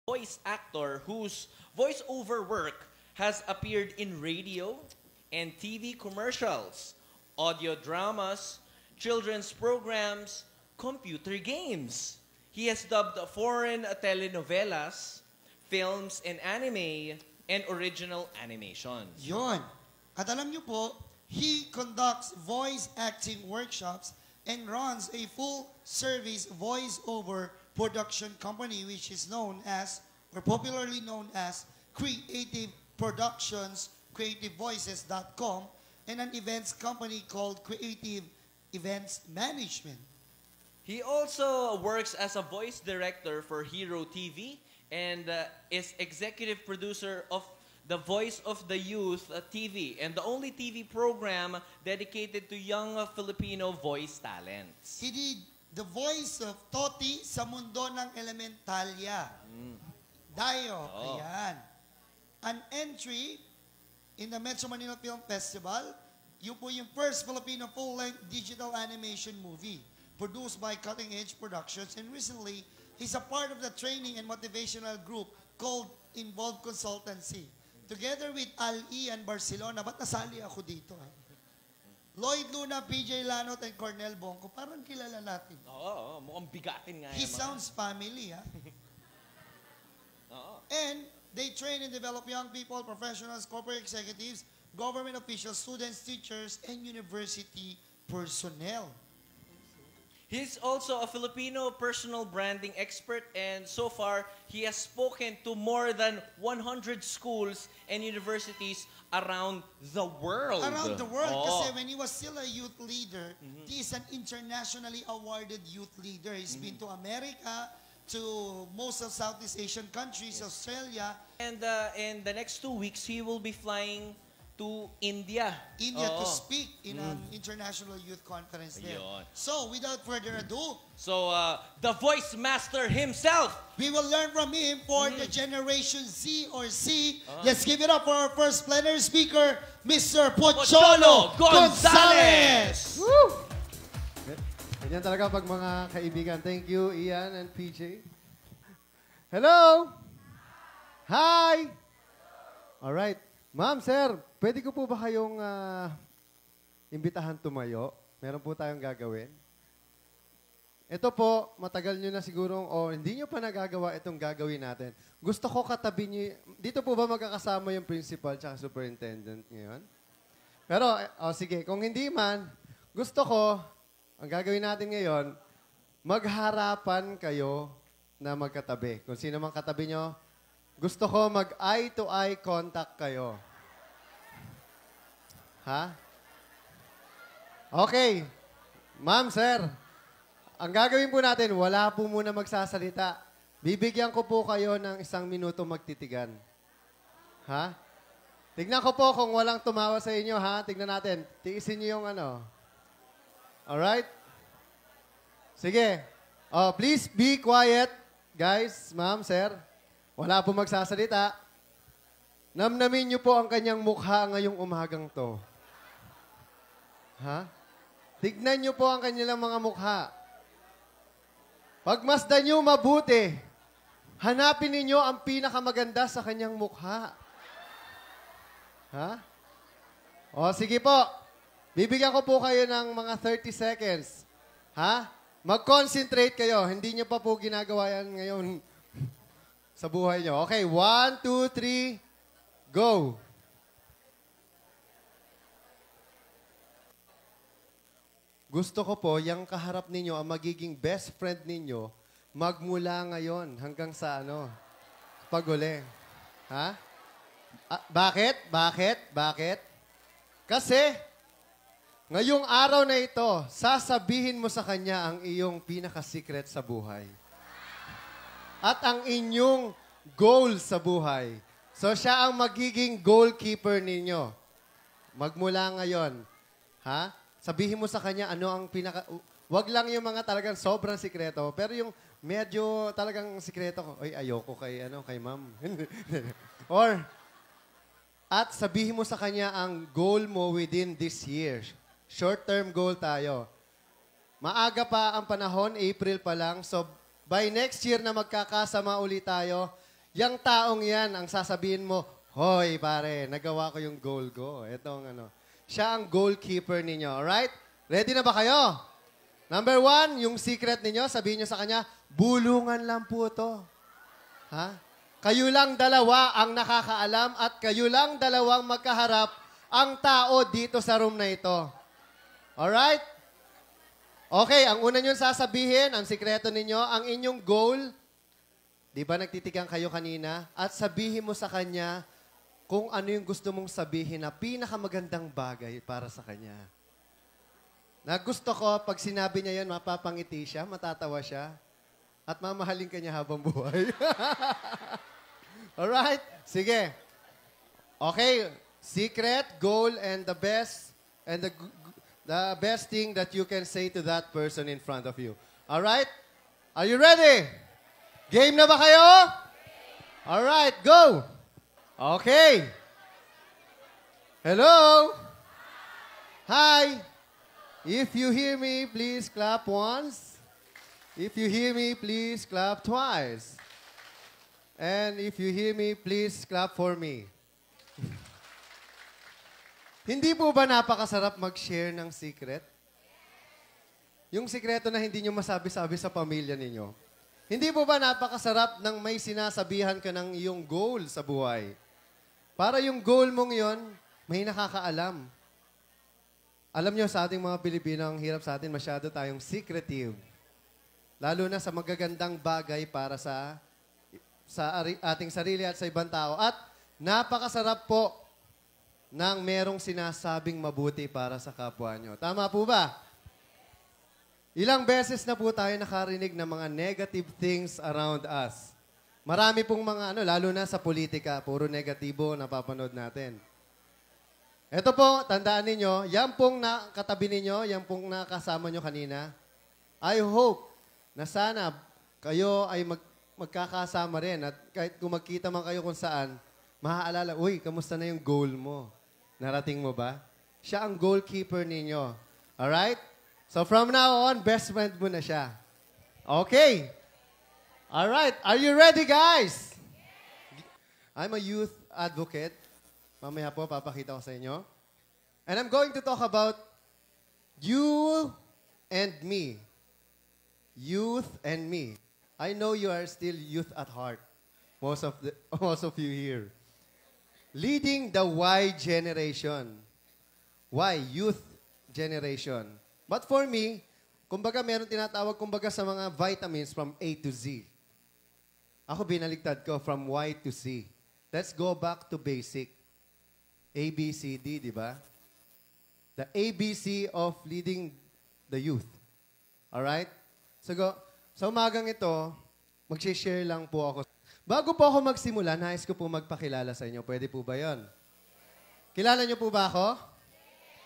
voice actor whose voiceover work has appeared in radio and TV commercials, audio dramas, children's programs, computer games. He has dubbed foreign telenovelas, films and anime, and original animations. Yon. At alam niyo po, he conducts voice acting workshops and runs a full-service voice-over production company which is known as, or popularly known as, Creative Productions, CreativeVoices.com, and an events company called Creative Events Management. He also works as a voice director for Hero TV and is executive producer of the Voice of the Youth TV and the only TV program dedicated to young Filipino voice talents. He did the voice of Toti sa mundo ng Elementalya. Dayo, ayan. An entry in the Metro Manila Film Festival, yun po yung first Filipino full-length digital animation movie produced by Cutting Edge Productions, and recently, he's a part of the training and motivational group called Involved Consultancy. Together with Al-Ian Barcelona, ba't nasali ako dito? Ha? Lloyd Luna, PJ Lanot, and Cornel Bongco, parang kilala natin. Oo, mukhang bigatin nga. He sounds family, ha? And they train and develop young people, professionals, corporate executives, government officials, students, teachers, and university personnel. He's also a Filipino personal branding expert, and so far, he has spoken to more than 100 schools and universities around the world. Around the world, kasi when he was still a youth leader, he is an internationally awarded youth leader. He's been to America, to most of Southeast Asian countries, Australia. And in the next 2 weeks, he will be flying to India. To speak in an international youth conference there. Ayun. So, without further ado, So, the voice master himself. we will learn from him for the Generation Z or C. Let's give it up for our first plenary speaker, Mr. Pocholo Gonzalez! Woo! Ganyan talaga pag mga kaibigan. Thank you, Ian and PJ. Hello! Hi! Alright. Ma'am, sir, pwede ko po ba kayong imbitahan tumayo? Meron po tayong gagawin. Ito po, matagal nyo na siguro, o hindi nyo pa nagagawa itong gagawin natin. Gusto ko katabi nyo, dito po ba magkakasama yung principal at superintendent ngayon? Pero, sige, kung hindi man, gusto ko, ang gagawin natin ngayon, magharapan kayo na magkatabi. Kung sino mang katabi nyo, gusto ko mag-eye-to-eye contact kayo. Ha? Okay. Ma'am, sir, ang gagawin po natin, wala po muna magsasalita. Bibigyan ko po kayo ng 1 minuto magtitigan. Ha? Tignan ko po kung walang tumawa sa inyo, ha? Tignan natin. Tiisin niyo yung ano. Alright? Sige. Please be quiet, guys, ma'am, sir. Wala po magsasalita. Namnamin niyo po ang kanyang mukha ngayong umagang to. Ha? Tignan niyo po ang kanilang mga mukha. Pagmasdan niyo mabuti. Hanapin ninyo ang pinakamaganda sa kanyang mukha. Ha? Sige po. Bibigyan ko po kayo ng mga 30 seconds. Ha? Mag-concentrate kayo. Hindi niyo pa po ginagawa yan ngayon sa buhay niyo. Okay, 1, 2, 3, go! Gusto ko po, yung kaharap ninyo, ang magiging best friend ninyo, magmula ngayon hanggang sa pag-uli. Ha? Bakit? Bakit? Kasi, ngayong araw na ito, sasabihin mo sa kanya ang iyong pinaka-secret sa buhay. At ang inyong goal sa buhay. So, siya ang magiging goalkeeper ninyo. Magmula ngayon. Ha? Sabihin mo sa kanya ano ang pinaka... Wag lang yung mga talagang sobrang sikreto. Pero yung medyo talagang sikreto ko, ay, ayoko kay ma'am. At sabihin mo sa kanya ang goal mo within this year. Short-term goal tayo. Maaga pa ang panahon, April pa lang. So, by next year na magkakasama ulit tayo, Yang taong yan, ang sasabihin mo, hoy pare, nagawa ko yung goal ko. Ito ang siya ang goalkeeper ninyo. Alright? Ready na ba kayo? Number 1, yung secret ninyo, sabihin nyo sa kanya, bulungan lang po to. Ha? Kayo lang dalawa ang nakakaalam at kayo lang dalawang magkaharap ang tao dito sa room na ito. Alright? Okay, ang una nyo sasabihin, ang sikreto ninyo, ang inyong goal, di ba nagtitigang kayo kanina? At sabihin mo sa kanya kung ano yung gusto mong sabihin na pinakamagandang bagay para sa kanya. Na gusto ko, pag sinabi niya yun, mapapangiti siya, matatawa siya, at mamahalin ka niya habang buhay. Alright? Sige. Okay. Secret, goal, and the best thing that you can say to that person in front of you. Alright? Are you ready? Game na ba kayo? Alright, go! Okay. Hello? Hi. If you hear me, please clap once. If you hear me, please clap twice. And if you hear me, please clap for me. Hindi po ba napakasarap mag-share ng secret? Yung sikreto na hindi nyo masabi-sabi sa pamilya ninyo. Hindi po ba napakasarap nang may sinasabihan ka ng iyong goal sa buhay? Para yung goal mong yon, may nakakaalam. Alam nyo, sa ating mga Pilipino, ang hirap sa atin, masyado tayong secretive. Lalo na sa magagandang bagay para sa ating sarili at sa ibang tao. At napakasarap po nang merong sinasabing mabuti para sa kapwa nyo. Tama po ba? Ilang beses na po tayo nakarinig ng mga negative things around us. Marami pong mga lalo na sa politika, puro negatibo napapanood natin. Ito po, tandaan ninyo, yan pong nakatabi ninyo, yan pong nakasama nyo kanina. I hope na sana kayo ay magkakasama rin at kahit kung magkita man kayo kung saan, maaalala, uy, kamusta na yung goal mo? Narating mo ba? Siya ang goalkeeper ninyo. Alright? So from now on, best friend mo na siya. Okay. Alright. Are you ready, guys? I'm a youth advocate. Mamaya po, papakita ko sa inyo. And I'm going to talk about you and me. Youth and me. I know you are still youth at heart. Most of you here. Leading the Y generation. Why? Youth generation. But for me, kumbaga meron tinatawag kumbaga sa mga vitamins from A to Z. Ako binaligtad ko from Y to Z. Let's go back to basic. A, B, C, D, di ba? The ABC of leading the youth. Alright? So, sa umagang ito, mag-share lang po ako. Bago po ako magsimula, nais ko po magpakilala sa inyo. Pwede po ba yon? Kilala niyo po ba ako?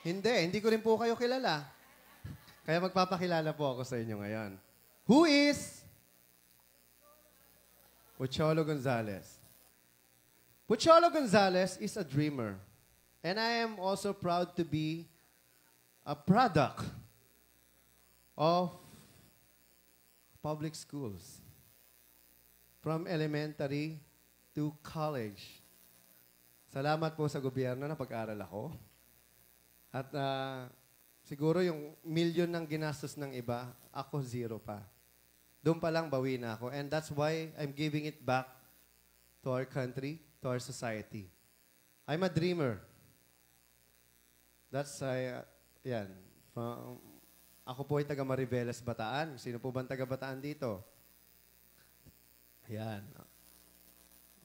Hindi ko rin po kayo kilala. Kaya magpapakilala po ako sa inyo ngayon. Who is Pocholo Gonzales? Pocholo Gonzales is a dreamer. And I am also proud to be a product of public schools. From elementary to college. Salamat po sa gobyerno na pag-aral ako. At siguro yung milyon ng ginastos ng iba, ako zero pa. Doon pa lang bawi na ako. And that's why I'm giving it back to our country, to our society. I'm a dreamer. That's, yan. Ako po ay taga Mariveles, Bataan. Sino po bang taga Bataan dito? Yan.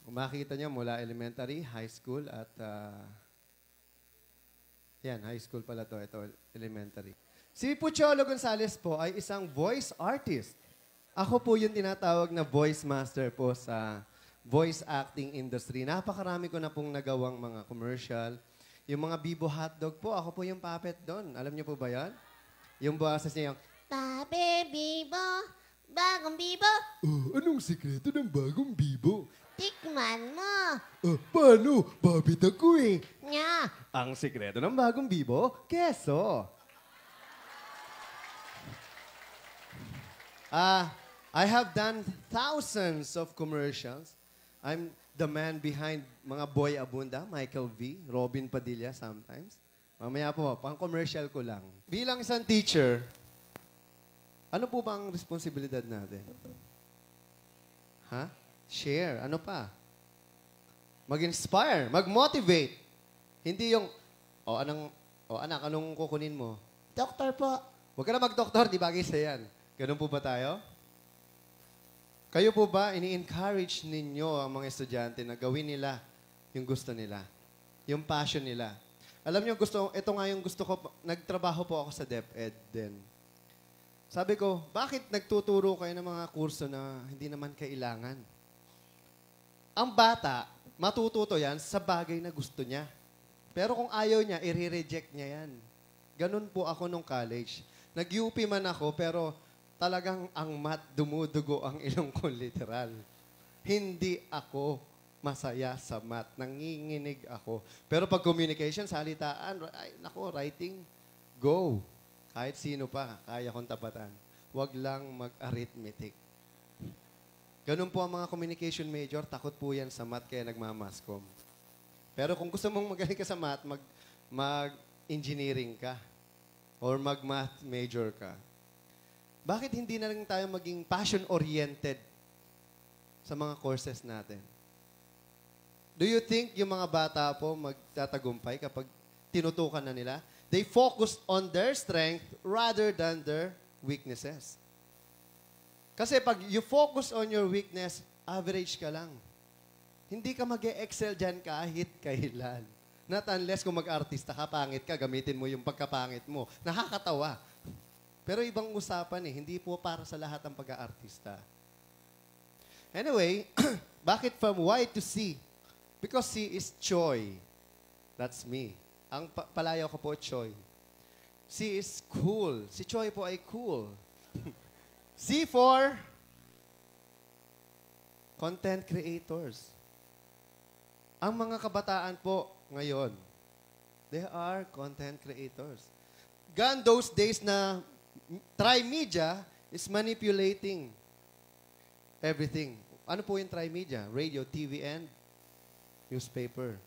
Kung makita nyo, mula elementary, high school, at yan, high school pala to. Ito, elementary. Si Pocholo Gonzales po ay isang voice artist. Ako po yung tinatawag na voice master po sa voice acting industry. Napakarami ko na pong nagawang mga commercial. Yung mga Bibo hotdog po, ako po yung puppet doon. Alam niyo po ba yan? Yung boses niya yung, Pape Bibo, bagong Bibo, anong sikreto ng bagong Bibo? tikman mo. Paano? Puppet ako eh. Nya, Ang sikreto ng bagong Bibo, keso. I have done thousands of commercials. I'm the man behind mga Boy Abunda, Michael V., Robin Padilla sometimes. Mamaya po, pang-commercial ko lang. Bilang isang teacher, ano po ba ang responsibilidad natin? Ha? Share. Ano pa? Mag-inspire. Mag-motivate. Hindi yung, anak, anong kukunin mo? Doktor po. Huwag ka na mag-doktor, di bagay sa yan. Ganun po ba tayo? Kayo po ba, ini-encourage ninyo ang mga estudyante na gawin nila yung gusto nila? Yung passion nila? Alam niyo, ito nga yung gusto ko, nagtrabaho po ako sa DepEd din. Sabi ko, bakit nagtuturo kayo ng mga kurso na hindi naman kailangan? Ang bata, matututo yan sa bagay na gusto niya. Pero kung ayaw niya, i-reject niya yan. Ganun po ako nung college. Nag-UP man ako, pero talagang ang math, dumudugo ang ilong ko literal. Hindi ako masaya sa math. Nanginginig ako. Pero pag communication, salitaan, writing, go. Kahit sino pa, kaya kong tapatan. Huwag lang mag-arithmetic. Ganun po ang mga communication major, takot po yan sa math, kaya nagmamascom. Pero kung gusto mong magaling ka sa math, mag-engineering ka or mag-math major ka. Bakit hindi na lang tayo maging passion-oriented sa mga courses natin? Do you think yung mga bata po magtatagumpay kapag tinutukan na nila? They focus on their strength rather than their weaknesses. Kasi pag you focus on your weakness, average ka lang. Hindi ka mag-e-excel dyan kahit kailan. Not unless kung mag-artista ka, pangit ka, gamitin mo yung pagkapangit mo. Nakakatawa. Pero ibang usapan hindi po para sa lahat ang pag-aartista. Anyway, bakit from Y to C? Because C is Choi. That's me. Ang palayaw ko po, Choi. C is cool. Si Choi po ay cool. C for content creators. Ang mga kabataan po ngayon, they are content creators. Gone those days na tri-media is manipulating everything. Ano po yung tri-media? Radio, TV, and newspaper.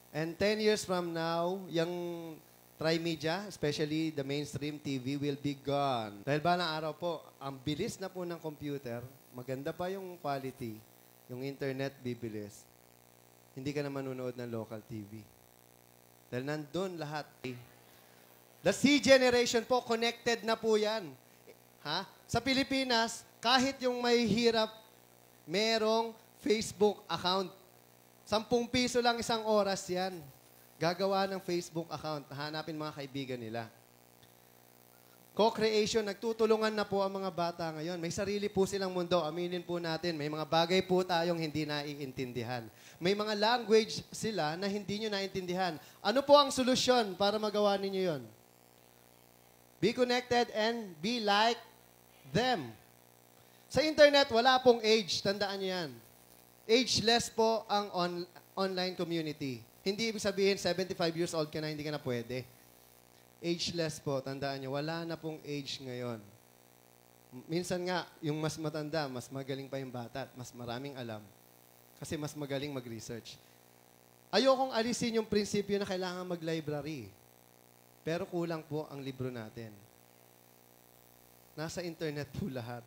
And 10 years from now, yung tri-media, especially the mainstream TV, will be gone. Dahil balang araw po, ang bilis na po ng computer, maganda pa yung quality, yung internet bibilis, hindi ka na manunood ng local TV. Dahil nandun lahat. The C generation po, connected na po yan. Ha? Sa Pilipinas, kahit yung may hirap, merong Facebook account. 10 piso lang isang oras yan. Gagawa ng Facebook account. Hanapin mga kaibigan nila. Co-creation, nagtutulungan na po ang mga bata ngayon. May sarili po silang mundo. Aminin po natin, may mga bagay po tayong hindi naiintindihan. May mga language sila na hindi nyo naiintindihan. Ano po ang solusyon para magawa ninyo yon? Be connected and be like them. Sa internet, wala pong age. Tandaan nyo yan. Ageless po ang online community. Hindi ibig sabihin, 75 years old ka na, hindi ka na pwede. Ageless po, tandaan nyo, wala na pong age ngayon. Minsan nga, yung mas matanda, mas magaling pa yung bata at mas maraming alam. Kasi mas magaling mag-research. Ayokong alisin yung prinsipyo na kailangan mag-library. Pero kulang po ang libro natin. Nasa internet po lahat.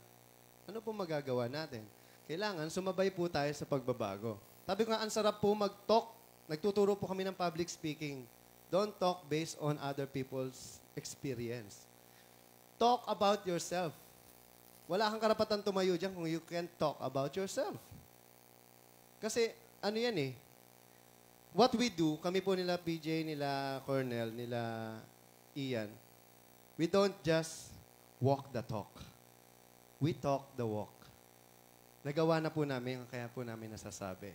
Ano po magagawa natin? Kailangan sumabay po tayo sa pagbabago. Sabi ko nga, ang sarap po mag-talk. Nagtuturo po kami ng public speaking. Don't talk based on other people's experience. Talk about yourself. Wala kang karapatan tumayo dyan kung you can't talk about yourself. Kasi, ano yan what we do, kami po nila PJ, nila Cornel, nila Ian, we don't just walk the talk. We talk the walk. Nagawa na po namin, kaya po namin nasasabi.